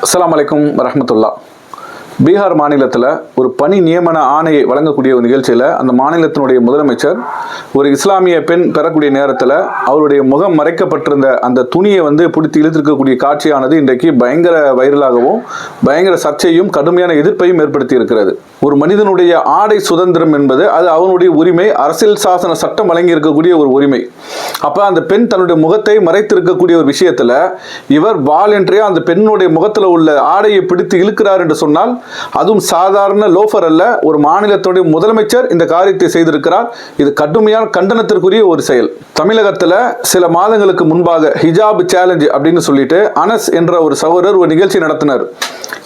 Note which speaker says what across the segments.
Speaker 1: அஸ்ஸலாமு அலைக்கும் வரஹ்மத்துல்லாஹ். பீகார் மாநிலத்தில் ஒரு பணி நியமன ஆணையை வழங்கக்கூடிய ஒரு நிகழ்ச்சியில் அந்த மாநிலத்தினுடைய முதலமைச்சர் ஒரு இஸ்லாமிய பெண் பெறக்கூடிய நேரத்தில் அவருடைய முகம் மறைக்கப்பட்டிருந்த அந்த துணியை பிடித்து இழுத்திருக்கக்கூடிய காட்சியானது இன்றைக்கு பயங்கர வைரலாகவும் பயங்கர சர்ச்சையும் கடுமையான எதிர்ப்பையும் ஏற்படுத்தி இருக்கிறது. ஒரு மனிதனுடைய ஆடை சுதந்திரம் என்பது அது அவனுடைய உரிமை, அரசியல் சாசன சட்டம் வழங்கி இருக்கக்கூடிய ஒரு உரிமை. அப்போ அந்த பெண் தன்னுடைய முகத்தை மறைத்திருக்கக்கூடிய ஒரு விஷயத்தில் இவர் வாலண்டரியா அந்த பெண்ணுடைய முகத்தில் உள்ள ஆடையை பிடித்து இழுக்கிறார் என்று சொன்னால் அதுவும் சாதாரண லோஃபர் அல்ல, ஒரு மாநிலத்துடைய முதலமைச்சர் இந்த காரியத்தை செய்திருக்கிறார். இது கடுமையான கண்டனத்திற்குரிய ஒரு செயல். தமிழகத்தில் சில மாதங்களுக்கு முன்பாக ஹிஜாப் சேலஞ்ச் அப்படின்னு சொல்லிட்டு அனஸ் என்ற ஒரு சகோதரர் ஒரு நிகழ்ச்சி நடத்தினார்.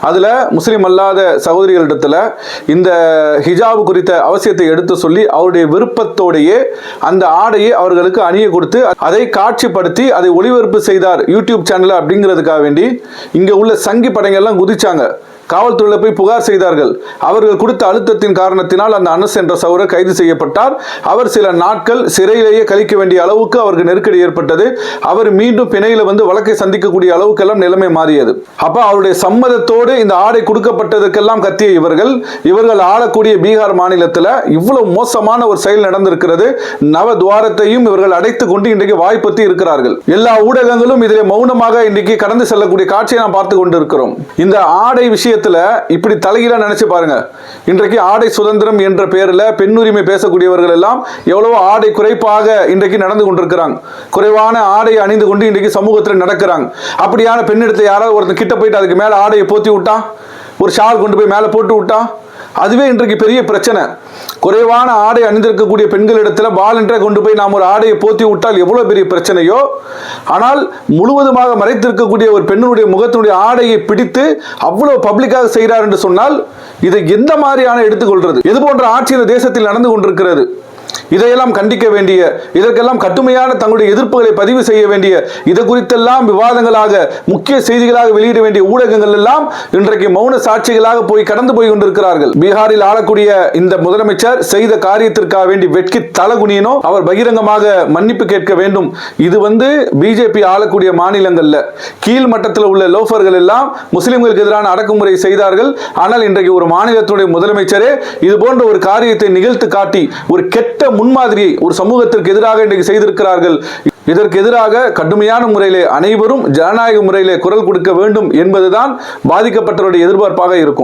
Speaker 1: அதுல முஸ்லிம் அல்லாத சகோதரிகளிடத்துல இந்த ஹிஜாப் குறித்த அவசியத்தை எடுத்து சொல்லி அவருடைய விருப்பத்தோடையே அந்த ஆடையை அவர்களுக்கு அணிய கொடுத்து அதை காட்சிப்படுத்தி அதை ஒளிபரப்பு செய்தார் யூடியூப் சேனல் அப்படிங்கிறதுக்காக வேண்டி இங்க உள்ள சங்கி படைகள்லாம் குதிச்சாங்க. காவல்துறையில் போய் புகார் செய்தார்கள். அவர்கள் கொடுத்த அழுத்தத்தின் காரணத்தினால் அந்த அனஸ் என்ற சகோதரர் கைது செய்யப்பட்டார். அவர் சில நாட்கள் சிறையிலேயே கழிக்க வேண்டிய அளவுக்கு அவருக்கு நெருக்கடி ஏற்பட்டது. அவர் மீண்டும் பிணையில வழக்கை சந்திக்கக்கூடிய அளவுக்கெல்லாம் நிலைமை மாறியது. அப்ப அவருடைய சம்மதத்தோடு இந்த ஆடை கொடுக்கப்பட்டதற்கெல்லாம் கத்திய இவர்கள் ஆளக்கூடிய பீகார் மாநிலத்தில் இவ்வளவு மோசமான ஒரு செயல் நடந்திருக்கிறது. நவதுவாரத்தையும் இவர்கள் அடைத்துக் கொண்டு இன்றைக்கு வாய்ப்பத்தி இருக்கிறார்கள். எல்லா ஊடகங்களும் இதிலே மௌனமாக இன்றைக்கு கடந்து செல்லக்கூடிய காட்சியை நாம் பார்த்து கொண்டிருக்கிறோம். இந்த ஆடை விஷயம் இப்படி தலைகீழா நினைச்சு பாருங்க. இன்றைக்கு ஆடை சுதந்திரம் என்ற பெயரில் பெண்ணுரிமை பேசக்கூடியவர்கள் எல்லாம் எவ்வளவோ ஆடை குறைப்பாக இன்றைக்கு நடந்து கொண்டிருக்கிறாங்க. குறைவான ஆடை அணிந்து கொண்டு இன்றைக்கு சமூகத்தில் நடக்கிறாங்க. அப்படியான பெண்ணிடத்தை யாராவது ஒருத்தர் கிட்ட போயிட்டு அதுக்கு மேல ஆடையை போத்தி விட்டா, ஒரு ஷால் கொண்டு போய் மேல போட்டு விட்டா, அதுவே இன்றைக்கு பெரிய பிரச்சனை. குறைவான ஆடை அணிந்திருக்கக்கூடிய பெண்களிடத்தில் வாலண்டரியா கொண்டு போய் நாம் ஒரு ஆடையை போத்தி விட்டால் எவ்வளவு பெரிய பிரச்சனையோ, ஆனால் முழுவதுமாக மறைத்திருக்கக்கூடிய ஒரு பெண்ணுடைய முகத்தினுடைய ஆடையை பிடித்து அவ்வளவு பப்ளிக்காக செய்கிறார் என்று சொன்னால் இதை எந்த மாதிரியான எடுத்துக்கொள்றது? இது போன்ற ஆட்சி இந்த தேசத்தில் நடந்து கொண்டிருக்கிறது. இதையெல்லாம் கண்டிக்க வேண்டிய, இதற்கெல்லாம் கடுமையான தங்களுடைய எதிர்ப்புகளை பதிவு செய்ய வேண்டிய, இது குறித்தெல்லாம் விவாதங்களாக முக்கிய செய்திகளாக வெளியிட வேண்டிய ஊடகங்கள் எல்லாம் இன்றைக்கு மௌன சாட்சிகளாக போய் கடந்து போய் கொண்டிருக்கிறார்கள். பீகாரில் ஆளக்கூடிய இந்த முதலமைச்சர் செய்த காரியத்திற்காக வேண்டி வெட்கி தலகுனியனோ அவர் பகிரங்கமாக மன்னிப்பு கேட்க வேண்டும். இது பிஜேபி ஆளக்கூடிய மாநிலங்கள்ல கீழ் மட்டத்தில் உள்ள லோஃபர்கள் எல்லாம் முஸ்லிம்களுக்கு எதிரான அடக்குமுறை செய்தார்கள். ஆனால் இன்றைக்கு ஒரு மாநிலத்துடைய முதலமைச்சரே இது போன்ற ஒரு காரியத்தை நிகழ்த்து காட்டி ஒரு கெட்ட முன்மாதிரியை ஒரு சமூகத்திற்கு எதிராக இன்றைக்கு செய்திருக்கிறார்கள். இதற்கு எதிராக கடுமையான முறையிலே அனைவரும் ஜனநாயக முறையிலே குரல் கொடுக்க வேண்டும் என்பதுதான் பாதிக்கப்பட்டவருடைய எதிர்பார்ப்பாக இருக்கும்.